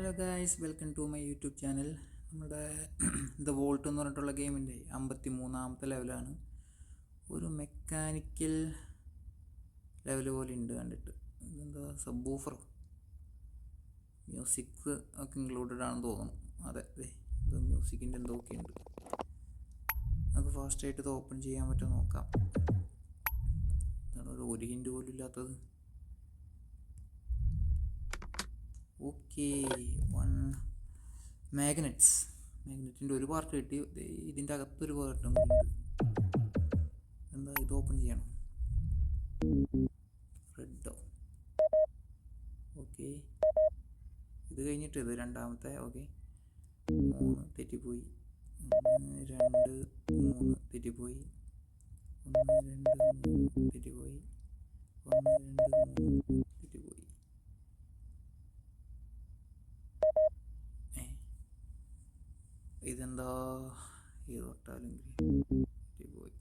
Hello guys, welcome to my YouTube channel. നമ്മുടെ the Vault എന്ന് പറഞ്ഞിട്ടുള്ള ഗെയിമിൻ്റെ 53ാമത്തെ ലെവലാണ്. ഒരു മെക്കാനിക്കൽ ലെവൽ പോലെ ഉണ്ട് കണ്ടിട്ട്. ഇതെന്താ സബ് വൂഫറോ മ്യൂസിക് ഒക്കെ ഇൻക്ലൂഡഡ് ആണെന്ന് തോന്നുന്നു. അതെ എന്തോ മ്യൂസിക്കിൻ്റെ എന്തൊക്കെ ഉണ്ട്. നമുക്ക് ഫാസ്റ്റായിട്ട് ഇത് ഓപ്പൺ ചെയ്യാൻ പറ്റുമോ നോക്കാം. ഇതാണ് ഒരു ഹിൻഡ് പോലും ഇല്ലാത്തത്. ഓക്കെ, മാഗ്നറ്റിൻ്റെ ഒരു പാർട്ട് കിട്ടി. ഇതിൻ്റെ അകത്തൊരു പാർട്ടും കൂടി ഉണ്ട്. എന്താ ഇത് ഓപ്പൺ ചെയ്യണം? റെഡോ? ഓക്കെ, ഇത് കഴിഞ്ഞിട്ട് ഇത് രണ്ടാമത്തെ. ഓക്കെ, 3 തെറ്റിപ്പോയി. 1 2 3 തെറ്റിപ്പോയി. 1 2 3 തെറ്റിപ്പോയി. 1 2 3 തെറ്റിപ്പോയി. ഇതെന്താ ഇത് തൊട്ടാലും പോയി.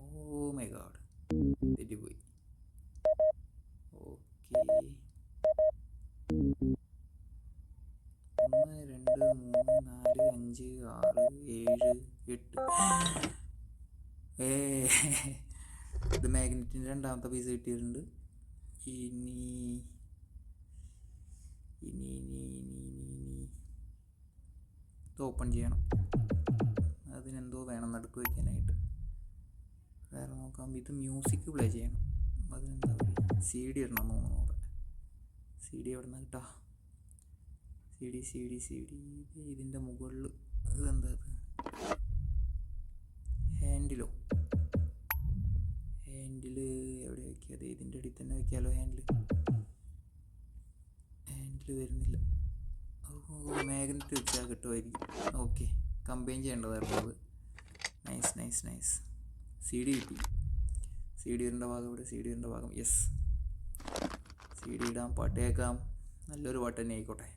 ഓ മൈ ഗാഡ്, തെറ്റിപ്പോയി. ഓക്കെ, 1 2 3 4 5 6 7 8. ഇത് മാഗ്നറ്റിൻ്റെ രണ്ടാമത്തെ പീസ് കിട്ടിയിട്ടുണ്ട്. ഇനി ഇത് ഓപ്പൺ ചെയ്യണം. അതിനെന്തോ വേണം നടുക്ക് വയ്ക്കാനായിട്ട്. വേറെ നോക്കാം. ഇത് മ്യൂസിക് പ്ലേ ചെയ്യണം. അതിനെന്താ CD ഇടണം തോന്നുന്നു. അവിടെ CD എവിടെ നിന്ന് കിട്ടാ? CD ഇതിൻ്റെ മുകളിൽ. ഇതെന്താ ഹാൻഡിൽ എവിടെ വയ്ക്കാതെ? ഇതിൻ്റെ അടിയിൽ തന്നെ വയ്ക്കാമല്ലോ. ഹാൻഡിൽ വരുന്നില്ല. മാഗ്നറ്റ് വെച്ചാൽ കിട്ടുമായിരിക്കും. ഓക്കെ, കമ്പൈൻ ചെയ്യേണ്ടതായിരുന്നു അത്. നൈസ്. CD കിട്ടി. CD ഇടേണ്ട ഭാഗം ഇവിടെ. CD ഇടേണ്ട ഭാഗം. യെസ്, CD ഇടാം, പാട്ട് കേൾക്കാം. നല്ലൊരു പാട്ട് തന്നെ ആയിക്കോട്ടെ.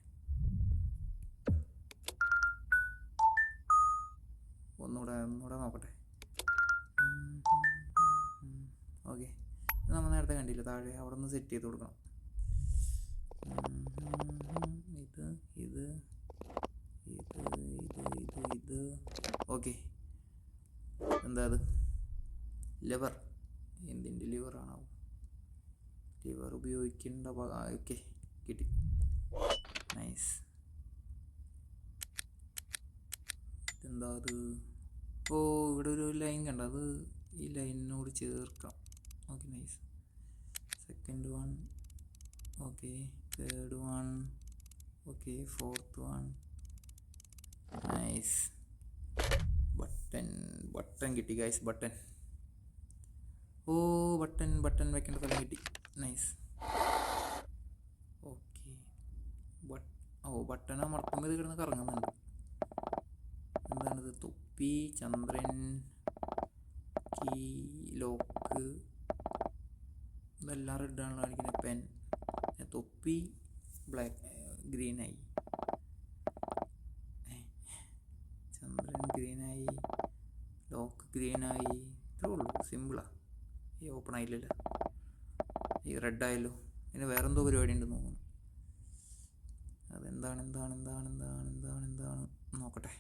ഒന്നുകൂടെ നോക്കട്ടെ. ഓക്കെ, ഇത് നമ്മൾ നേരത്തെ കണ്ടില്ല. താഴെ അവിടെ നിന്ന് സെറ്റ് ചെയ്ത് കൊടുക്കണം. ഇത് ഓക്കെ. എന്താ അത്? ലിവർ. എന്തിൻ്റെ ലിവറാണോ? ലിവർ ഉപയോഗിക്കേണ്ട ഭാഗം. ഓക്കെ, കിട്ടി. നൈസ്. എന്താ അത്? ഓ, ഇവിടെ ഒരു ലൈൻ കണ്ട. അത് ഈ ലൈനിനോട് ചേർക്കാം. Okay, nice. Second one. Okay, third one. Okay, fourth one. Nice. Button കിട്ടി ഗൈസ്. ബട്ടൺ വെക്കേണ്ട സ്ഥലം കിട്ടി. നൈസ്. ഓക്കെ, ബട്ടൺ അമർത്തുമ്പോൾ ഇത് കിടന്ന് കറങ്ങുന്നുണ്ട്. എന്താണിത്? തൊപ്പി, ചന്ദ്രൻ, കീ, ലോക്ക്. ഇതെല്ലാം റെഡാണല്ലോ കാണിക്കുന്നത്. പെൻ, തൊപ്പി ഗ്രീനായി. ചന്ദ്രൻ ഗ്രീനായി, ലോക്ക് ഗ്രീനായി. ഇത്രേ ഉള്ളൂ, സിമ്പിളാ. ഈ ഓപ്പൺ ആയില്ലല്ലോ. ഈ റെഡായല്ലോ. ഇതിന് വേറെന്തോ പരിപാടി ഉണ്ടെന്ന് തോന്നുന്നു. അതെന്താണ് നോക്കട്ടെ.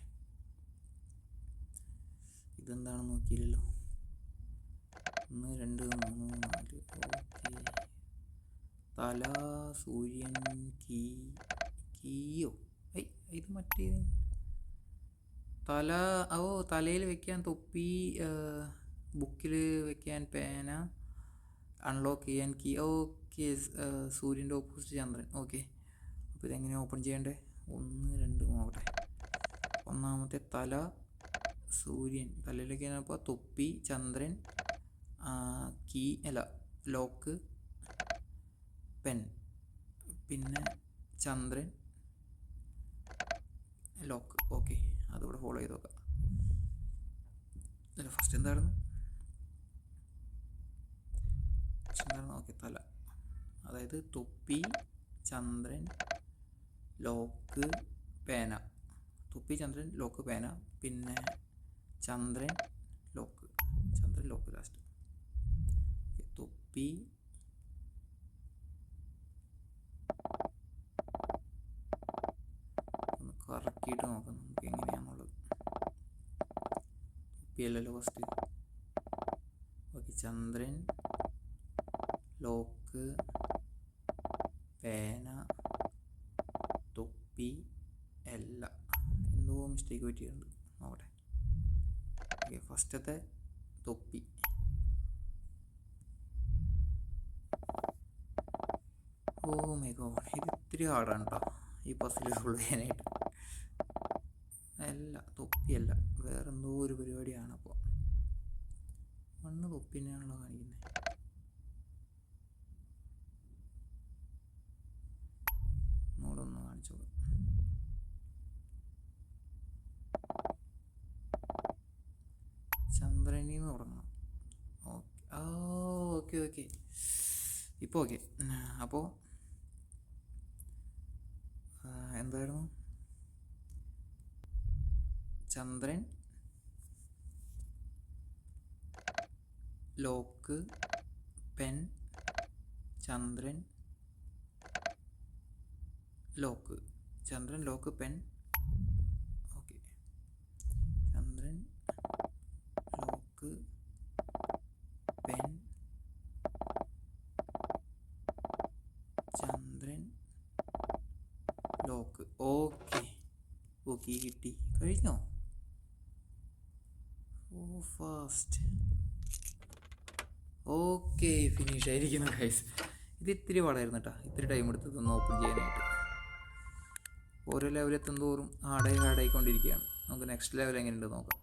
ഇതെന്താണെന്ന് നോക്കിയില്ലല്ലോ. 1 2 3 4. ഓക്കെ, തല, സൂര്യൻ, കീയോ? ഇത് മറ്റേ തല. തലയിൽ വെക്കാൻ തൊപ്പി, ബുക്കിൽ വെക്കാൻ പേന, അൺലോക്ക് ചെയ്യാൻ കീ. ഓക്കെ, സൂര്യൻ്റെ ഓപ്പോസിറ്റ് ചന്ദ്രൻ. ഓക്കെ, അപ്പോൾ ഇതെങ്ങനെ ഓപ്പൺ ചെയ്യണ്ടേ? 1 2 നോക്കട്ടെ. ഒന്നാമത്തെ തല, സൂര്യൻ. തലയിലേക്ക് അപ്പോൾ തൊപ്പി, ചന്ദ്രൻ, കീ ലോക്ക്, പെൻ, പിന്നെ ചന്ദ്രൻ, ലോക്ക്. ഓക്കെ, അതിവിടെ ഫോളോ ചെയ്ത് നോക്കാം. ഫസ്റ്റ് എന്തായിരുന്നു? ഓക്കെ, തല. അതായത് തൊപ്പി, ചന്ദ്രൻ, ലോക്ക്, പേന. തൊപ്പി, ചന്ദ്രൻ, ലോക്ക്, പേന. പിന്നെ ചന്ദ്രൻ, ലോക്ക് ലാസ്റ്റ്. തൊപ്പി, നോക്കിയിട്ട് നോക്കാം നമുക്ക് എങ്ങനെയാണെന്നുള്ളത്. തൊപ്പിയല്ലല്ലോ ഫസ്റ്റ്. ഓക്കെ, ചന്ദ്രൻ, ലോക്ക്, പേന, തൊപ്പി, എല്ല. എന്തോ മിസ്റ്റേക്ക് പറ്റിയിട്ടുണ്ട്, നോക്കട്ടെ. ഓക്കെ, ഫസ്റ്റത്തെ തൊപ്പി. ഓ മൈ ഗോഡ്, ഇത് ഇത്തിരി ഹാർഡാണ് കേട്ടോ ഈ പസിൽ സോൾവ് ചെയ്യാനായിട്ട്. അല്ല, തൊപ്പിയല്ല, വേറെന്തോ ഒരു പരിപാടിയാണ്. അപ്പോൾ മണ്ണ് തൊപ്പി തന്നെയാണല്ലോ കാണിക്കുന്നത്. ഒന്നുകൂടെ കാണിച്ചോളൂ. ചന്ദ്രനിൽ നിന്ന് തുടങ്ങണം. ഓക്കെ ഓക്കെ, ഇപ്പോൾ ഓക്കെ. അപ്പോൾ എന്തായിരുന്നു? ചന്ദ്രൻ, ലോക്ക്, പെൻ, ചന്ദ്രൻ, ലോക്ക്, ചന്ദ്രൻ, ലോക്ക്, പെൻ. ഓക്കെ, ചന്ദ്രൻ, ലോക്ക്, പെൻ, ചന്ദ്രൻ, ലോക്ക്. ഓക്കെ ഓക്കെ, കിട്ടി. കഴിഞ്ഞോ? ഓ ഫാസ്റ്റ്. ഓക്കെ, ഫിനിഷ് ആയിരിക്കുന്നു ഗൈസ്. ഇത് ഇത്തിരി പാടായിരുന്നു കേട്ടോ, ഇത്തിരി ടൈം എടുത്തതൊന്ന് ഓപ്പൺ ചെയ്യാനായിട്ട്. ഓരോ ലെവലെത്തും തോറും ഹാർഡായിക്കൊണ്ടിരിക്കുകയാണ്. നമുക്ക് നെക്സ്റ്റ് ലെവൽ എങ്ങനെയുണ്ട് നോക്കാം.